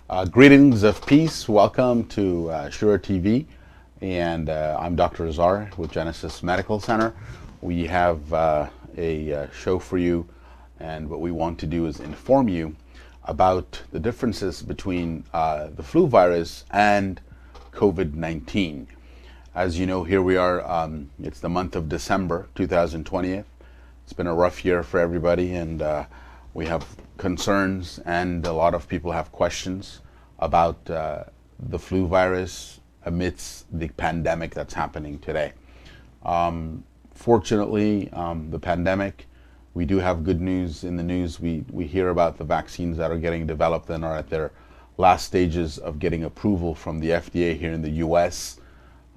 Greetings of peace. Welcome to ShuraTV, and I'm Dr. Azar with Genesis Medical Center. We have a show for you, and what we want to do is inform you about the differences between the flu virus and COVID-19. As you know, here we are. It's the month of December 2020. It's been a rough year for everybody, and we have concerns, and a lot of people have questions about the flu virus amidst the pandemic that's happening today. Fortunately, the pandemic, we do have good news in the news. We hear about the vaccines that are getting developed and are at their last stages of getting approval from the FDA here in the U.S.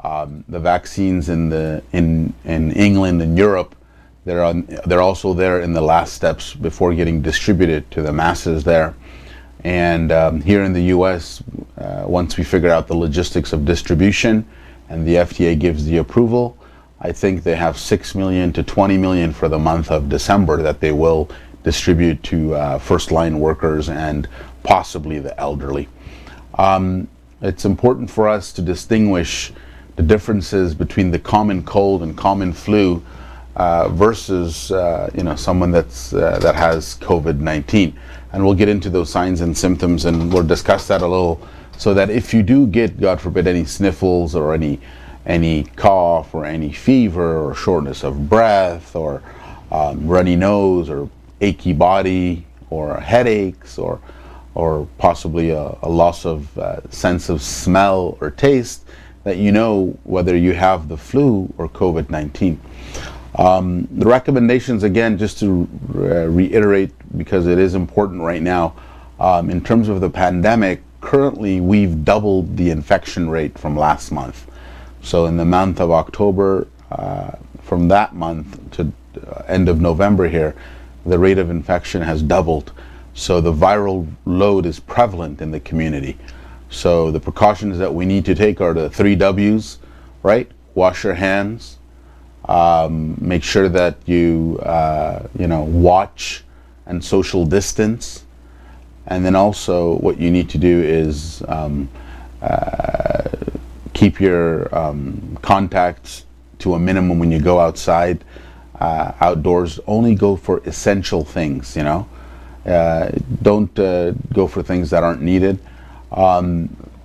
The vaccines in England and Europe, they're also there in the last steps before getting distributed to the masses there. And here in the U.S., once we figure out the logistics of distribution and the FDA gives the approval, I think they have 6 million to 20 million for the month of December that they will distribute to first-line workers and possibly the elderly. It's important for us to distinguish the differences between the common cold and common flu versus someone that has COVID-19, and we'll get into those signs and symptoms, and we'll discuss that a little, so that if you do get, God forbid, any sniffles or any cough or any fever or shortness of breath or runny nose or achy body or headaches or possibly a loss of sense of smell or taste, that you know whether you have the flu or COVID-19. The recommendations, again, just to reiterate, because it is important right now, in terms of the pandemic, currently we've doubled the infection rate from last month. So in the month of October, from that month to end of November here, the rate of infection has doubled. So the viral load is prevalent in the community. So the precautions that we need to take are the 3 W's, right? Wash your hands. Make sure that you watch and social distance, and then also what you need to do is keep your contacts to a minimum when you go outside, outdoors. Only go for essential things. Don't go for things that aren't needed.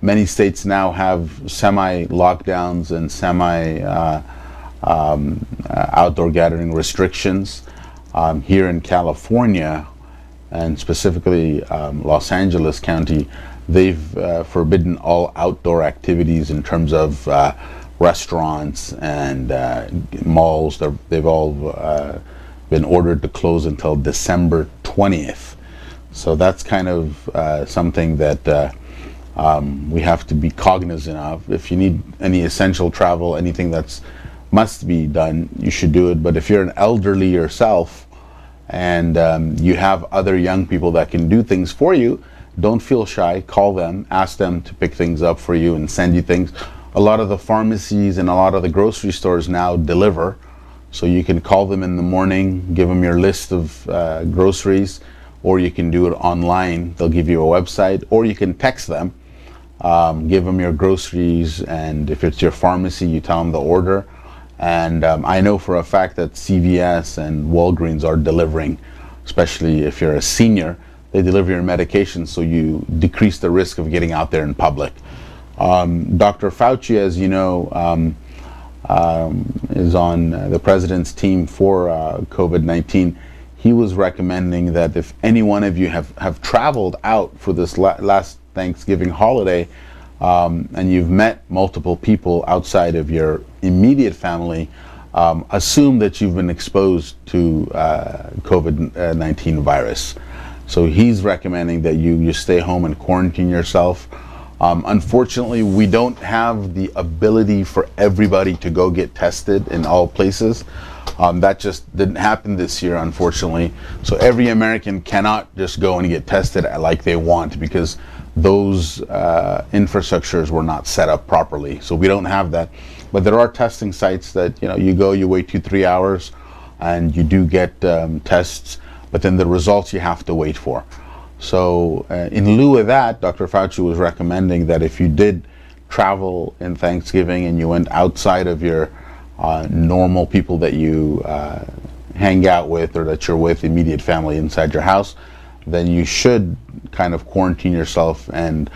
Many states now have semi-lockdowns and outdoor gathering restrictions. Here in California, and specifically Los Angeles County, they've forbidden all outdoor activities in terms of restaurants and malls. They've all been ordered to close until December 20th. So that's kind of something that we have to be cognizant of. If you need any essential travel, anything that's must be done, you should do it. But if you're an elderly yourself and you have other young people that can do things for you, don't feel shy. Call them, ask them to pick things up for you and send you things. A lot of the pharmacies and a lot of the grocery stores now deliver, so you can call them in the morning, give them your list of groceries, or you can do it online. They'll give you a website, or you can text them, give them your groceries, and if it's your pharmacy, you tell them the order. And I know for a fact that CVS and Walgreens are delivering, especially if you're a senior. They deliver your medication, so you decrease the risk of getting out there in public. Dr. Fauci, as you know, is on the president's team for COVID-19. He was recommending that if any one of you have traveled out for this last Thanksgiving holiday, and you've met multiple people outside of your immediate family, assume that you've been exposed to COVID-19 virus. So he's recommending that you stay home and quarantine yourself. Unfortunately, we don't have the ability for everybody to go get tested in all places. That just didn't happen this year, unfortunately. So every American cannot just go and get tested like they want, because those infrastructures were not set up properly. So we don't have that. But there are testing sites that, you go, you wait 2-3 hours, and you do get tests, but then the results you have to wait for. So in lieu of that, Dr. Fauci was recommending that if you did travel in Thanksgiving and you went outside of your normal people that you hang out with or that you're with, immediate family inside your house, then you should kind of quarantine yourself and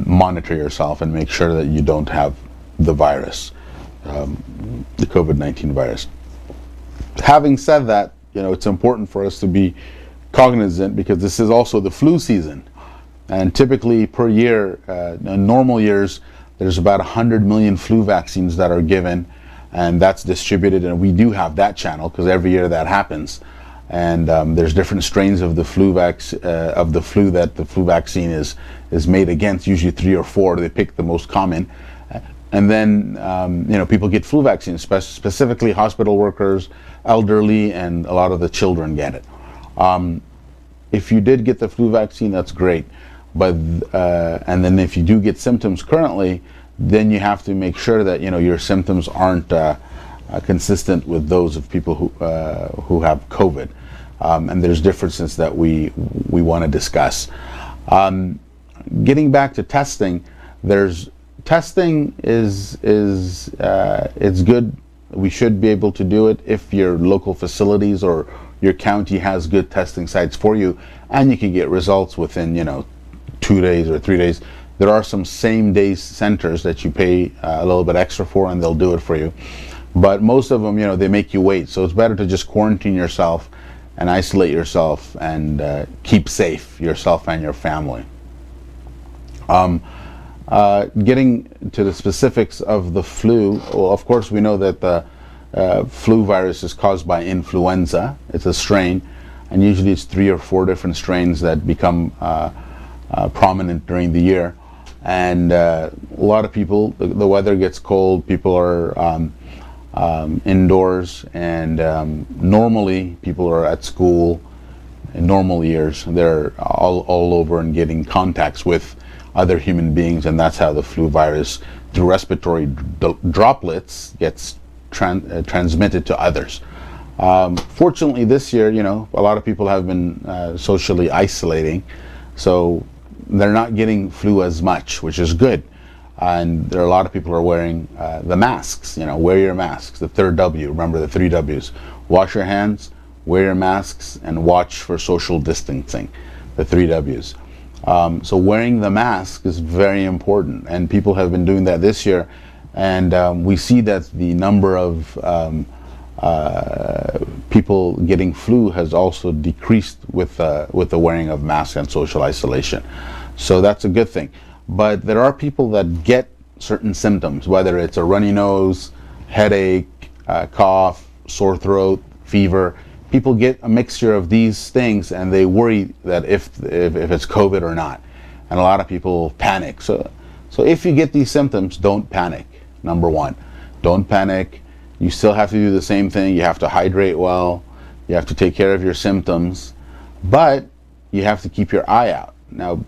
monitor yourself and make sure that you don't have the virus, the COVID-19 virus. Having said that, it's important for us to be cognizant because this is also the flu season. And typically per year, in normal years, there's about 100 million flu vaccines that are given, and that's distributed, and we do have that channel because every year that happens. And there's different strains of the flu that the flu vaccine is made against, usually 3 or 4. They pick the most common. And then, people get flu vaccines, specifically hospital workers, elderly, and a lot of the children get it. If you did get the flu vaccine, that's great. But and then if you do get symptoms currently, then you have to make sure that your symptoms aren't consistent with those of people who have COVID. And there's differences that we want to discuss. Getting back to testing, testing is it's good. We should be able to do it if your local facilities or your county has good testing sites for you, and you can get results within 2 days or 3 days. There are some same-day centers that you pay a little bit extra for, and they'll do it for you. But most of them, they make you wait. So it's better to just quarantine yourself and isolate yourself and keep safe yourself and your family. Getting to the specifics of the flu, well, of course we know that the flu virus is caused by influenza. It's a strain, and usually it's 3 or 4 different strains that become prominent during the year. And a lot of people, the weather gets cold, people are indoors, and normally people are at school in normal years. They're all over and getting contacts with other human beings, and that's how the flu virus, through respiratory droplets, gets transmitted to others. Fortunately this year, a lot of people have been socially isolating, so they're not getting flu as much, which is good. And there are a lot of people who are wearing the masks. Wear your masks. The third W. Remember the 3 W's. Wash your hands, wear your masks, and watch for social distancing. The 3 W's. So wearing the mask is very important, and people have been doing that this year. And we see that the number of people getting flu has also decreased with the wearing of masks and social isolation. So that's a good thing. But there are people that get certain symptoms, whether it's a runny nose, headache, cough, sore throat, fever. People get a mixture of these things, and they worry that if it's COVID or not. And a lot of people panic. So if you get these symptoms, don't panic. Number one, don't panic. You still have to do the same thing. You have to hydrate well. You have to take care of your symptoms, but you have to keep your eye out. Now,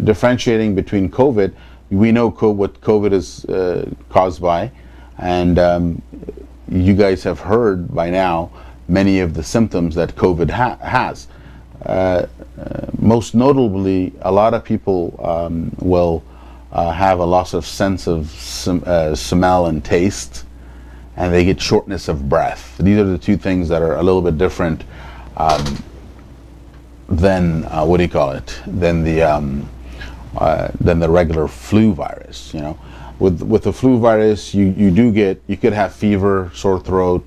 differentiating between COVID, we know what COVID is caused by, and you guys have heard by now many of the symptoms that COVID has. Most notably, a lot of people will have a loss of sense of smell and taste, and they get shortness of breath. These are the two things that are a little bit different than the regular flu virus. With the flu virus, you could have fever, sore throat,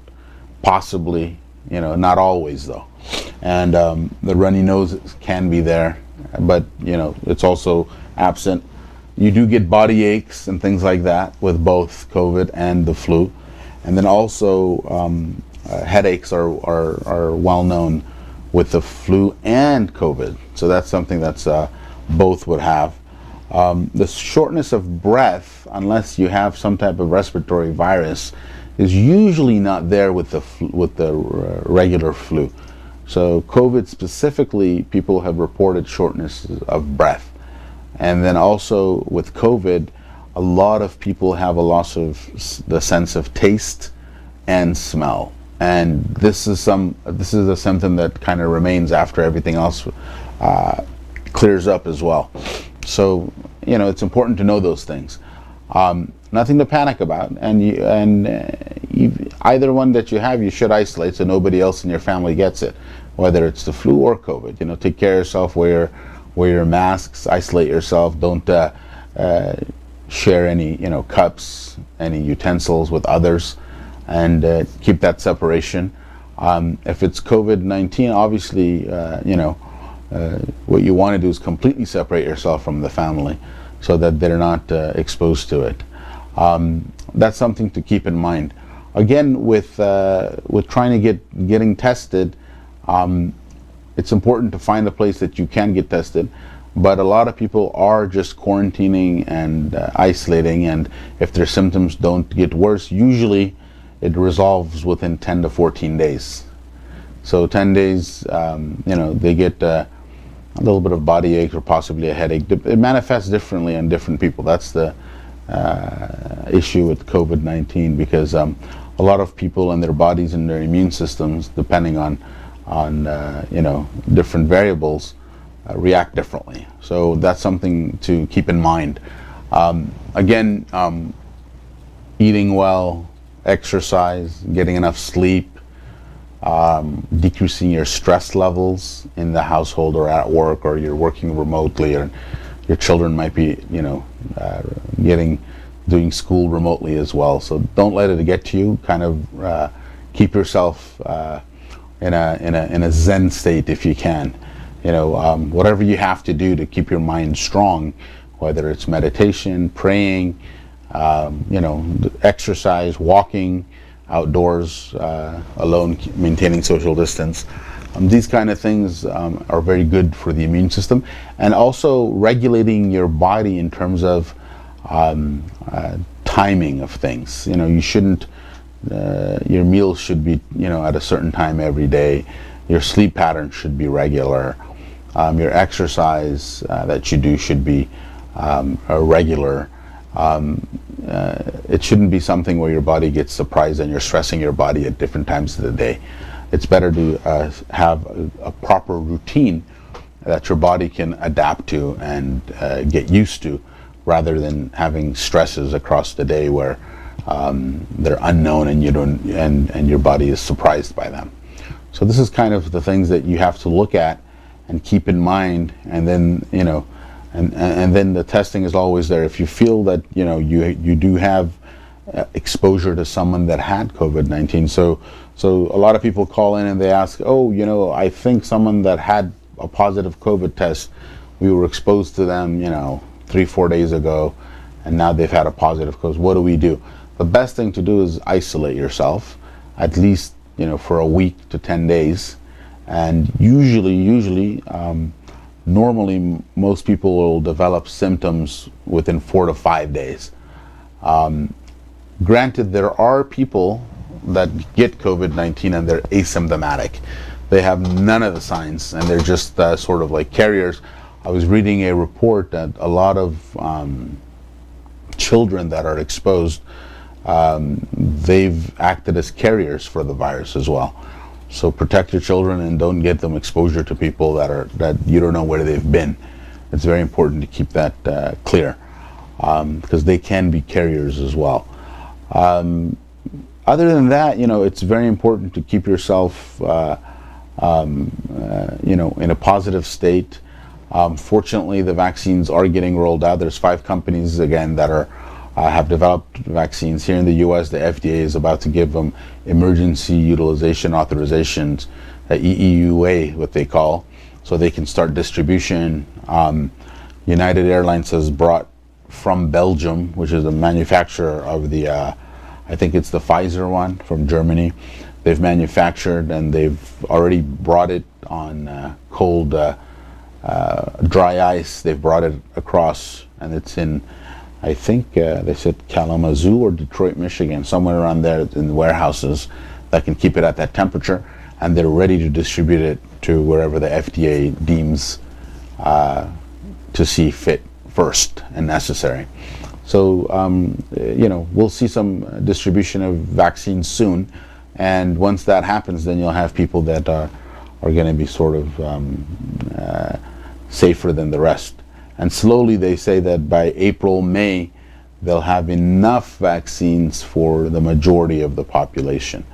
possibly. Not always though, and the runny nose can be there, but it's also absent. You do get body aches and things like that with both COVID and the flu, and then also headaches are well known with the flu and COVID. So that's something that's both would have. The shortness of breath, unless you have some type of respiratory virus, is usually not there with the regular flu. So COVID specifically, people have reported shortness of breath. And then also with COVID, a lot of people have a loss of the sense of taste and smell. And this is a symptom that kind of remains after everything else clears up as well. So, it's important to know those things. Nothing to panic about, either one that you have, you should isolate so nobody else in your family gets it, whether it's the flu or COVID. Take care of yourself, wear your masks, isolate yourself, don't share any cups, any utensils with others, and keep that separation. If it's COVID-19, obviously, what you want to do is completely separate yourself from the family so that they're not exposed to it. That's something to keep in mind. Again, with trying to getting tested, it's important to find a place that you can get tested. But a lot of people are just quarantining and isolating, and if their symptoms don't get worse, usually it resolves within 10 to 14 days. So 10 days, they get a little bit of body ache or possibly a headache. It manifests differently on different people. That's the issue with COVID-19, because a lot of people and their bodies and their immune systems, depending on different variables, react differently. So that's something to keep in mind. Again, eating well, exercise, getting enough sleep, decreasing your stress levels in the household or at work, or you're working remotely, or your children might be doing school remotely as well. So don't let it get to you. Kind of keep yourself in a Zen state if you can. Whatever you have to do to keep your mind strong, whether it's meditation, praying, exercise, walking outdoors, alone, maintaining social distance. These kind of things are very good for the immune system, and also regulating your body in terms of timing of things. You shouldn't. Your meals should be at a certain time every day. Your sleep pattern should be regular. Your exercise that you do should be regular. It shouldn't be something where your body gets surprised and you're stressing your body at different times of the day. It's better to have a proper routine that your body can adapt to and get used to, rather than having stresses across the day where they're unknown and you don't, and your body is surprised by them. So this is kind of the things that you have to look at and keep in mind, and then and then the testing is always there. If you feel that you do have exposure to someone that had COVID-19, so a lot of people call in and they ask, I think someone that had a positive COVID test, we were exposed to them 3-4 days ago, and now they've had a positive COVID. What do we do? The best thing to do is isolate yourself, at least for a week to 10 days, and usually normally most people will develop symptoms within 4 to 5 days. Granted, there are people that get COVID-19 and they're asymptomatic. They have none of the signs and they're just sort of like carriers. I was reading a report that a lot of children that are exposed, they've acted as carriers for the virus as well. So protect your children and don't get them exposure to people that you don't know where they've been. It's very important to keep that clear, because they can be carriers as well. Other than that, it's very important to keep yourself in a positive state. Fortunately, the vaccines are getting rolled out. There's 5 companies again that have developed vaccines here in the U.S. The FDA is about to give them emergency utilization authorizations, EUA, what they call, so they can start distribution. United Airlines has brought from Belgium, which is the manufacturer of the, I think it's the Pfizer one from Germany. They've manufactured and they've already brought it on cold, dry ice. They've brought it across, and it's in, I think they said Kalamazoo or Detroit, Michigan, somewhere around there in the warehouses that can keep it at that temperature, and they're ready to distribute it to wherever the FDA deems to see fit first and necessary. So, we'll see some distribution of vaccines soon, and once that happens, then you'll have people that are going to be sort of safer than the rest. And slowly they say that by April, May, they'll have enough vaccines for the majority of the population.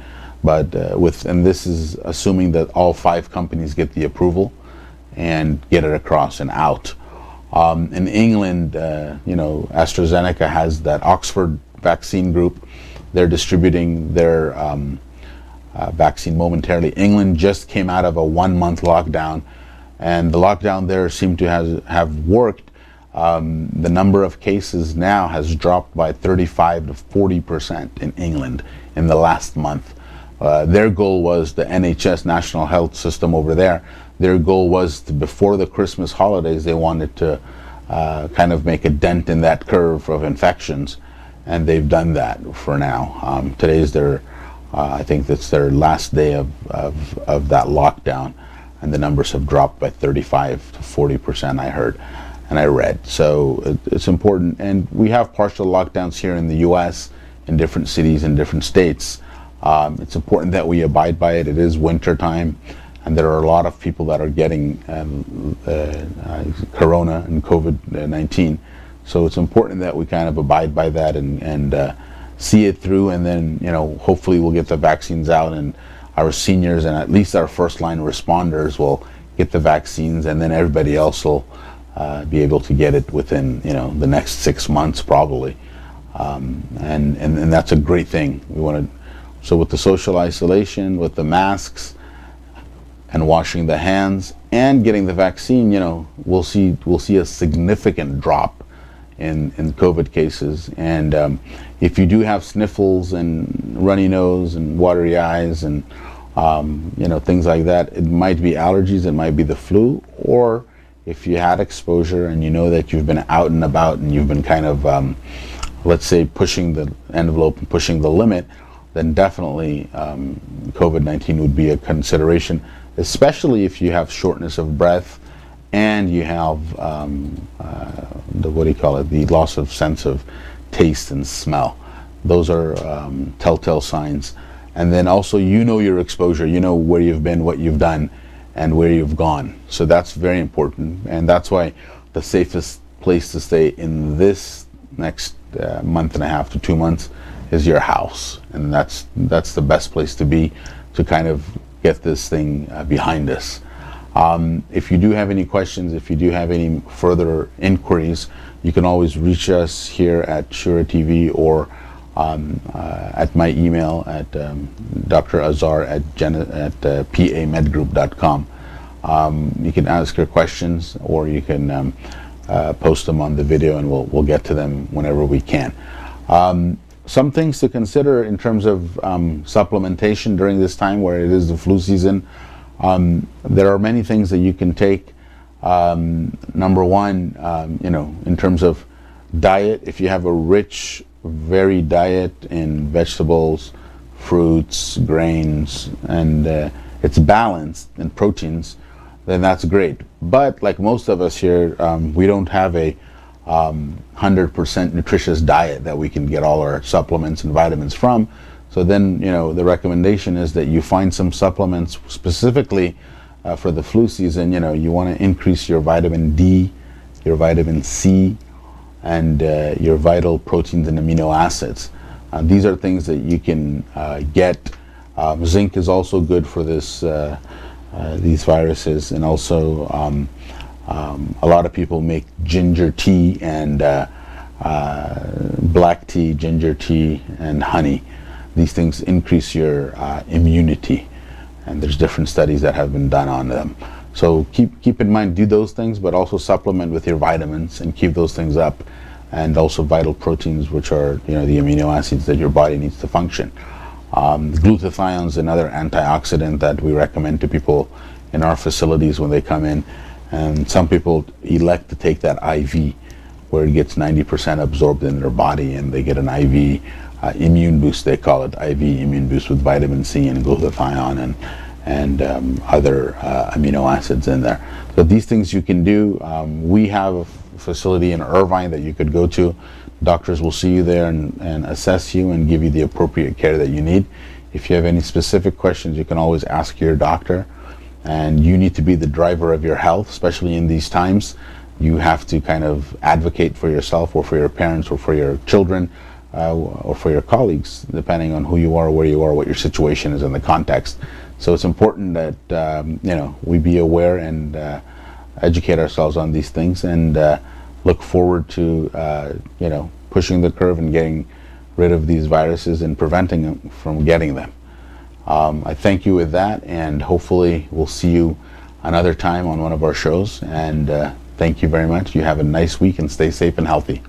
But and this is assuming that all 5 companies get the approval and get it across and out. In England, AstraZeneca has that Oxford vaccine group. They're distributing their vaccine momentarily. England just came out of a 1-month lockdown, and the lockdown there seemed to have worked. The number of cases now has dropped by 35 to 40% in England in the last month. Their goal was, the NHS, National Health System over there, their goal was before the Christmas holidays, they wanted to kind of make a dent in that curve of infections, and they've done that for now. Today's I think that's their last day of that lockdown, and the numbers have dropped by 35 to 40%, I heard and I read. So it's important, and we have partial lockdowns here in the U.S. in different cities and different states. It's important that we abide by it. It is winter time, and there are a lot of people that are getting corona and COVID-19. So it's important that we kind of abide by that and see it through, and then hopefully we'll get the vaccines out, and our seniors and at least our first line responders will get the vaccines, and then everybody else will be able to get it within the next 6 months probably, and that's a great thing. We want to. So with the social isolation, with the masks, and washing the hands, and getting the vaccine, we'll see a significant drop in COVID cases. And if you do have sniffles and runny nose and watery eyes and things like that, it might be allergies, it might be the flu, or if you had exposure and you know that you've been out and about and you've been kind of, let's say, pushing the envelope and pushing the limit, then definitely COVID-19 would be a consideration, especially if you have shortness of breath and you have the loss of sense of taste and smell. Those are telltale signs. And then also, your exposure, where you've been, what you've done, and where you've gone. So that's very important, and that's why the safest place to stay in this next month and a half to 2 months is your house, and that's the best place to be to kind of get this thing behind us. If you do have any questions, if you do have any further inquiries, you can always reach us here at ShuraTV or at my email at Dr. Azar at pamedgroup.com. You can ask your questions, or you can post them on the video, and we'll get to them whenever we can. Some things to consider in terms of supplementation during this time where it is the flu season. There are many things that you can take. Number one, in terms of diet, if you have a rich, varied diet in vegetables, fruits, grains, and it's balanced in proteins, then that's great. But like most of us here, we don't have a 100% nutritious diet that we can get all our supplements and vitamins from. So then, the recommendation is that you find some supplements specifically for the flu season. You want to increase your vitamin D, your vitamin C, and your vital proteins and amino acids. These are things that you can get. Zinc is also good for these viruses, and also a lot of people make ginger tea and black tea, ginger tea, and honey. These things increase your immunity, and there's different studies that have been done on them. So keep in mind, do those things, but also supplement with your vitamins and keep those things up, and also vital proteins, which are the amino acids that your body needs to function. Glutathione is another antioxidant that we recommend to people in our facilities when they come in, and some people elect to take that IV, where it gets 90% absorbed in their body, and they get an IV immune boost, they call it, IV immune boost with vitamin C and glutathione and other amino acids in there. So these things you can do. We have a facility in Irvine that you could go to. Doctors will see you there and assess you and give you the appropriate care that you need. If you have any specific questions, you can always ask your doctor. and you need to be the driver of your health, especially in these times. You have to kind of advocate for yourself, or for your parents, or for your children, or for your colleagues, depending on who you are, where you are, what your situation is in the context. So it's important that we be aware and educate ourselves on these things, and look forward to pushing the curve and getting rid of these viruses and preventing them from getting them. I thank you with that, and hopefully we'll see you another time on one of our shows. And thank you very much. You have a nice week and stay safe and healthy.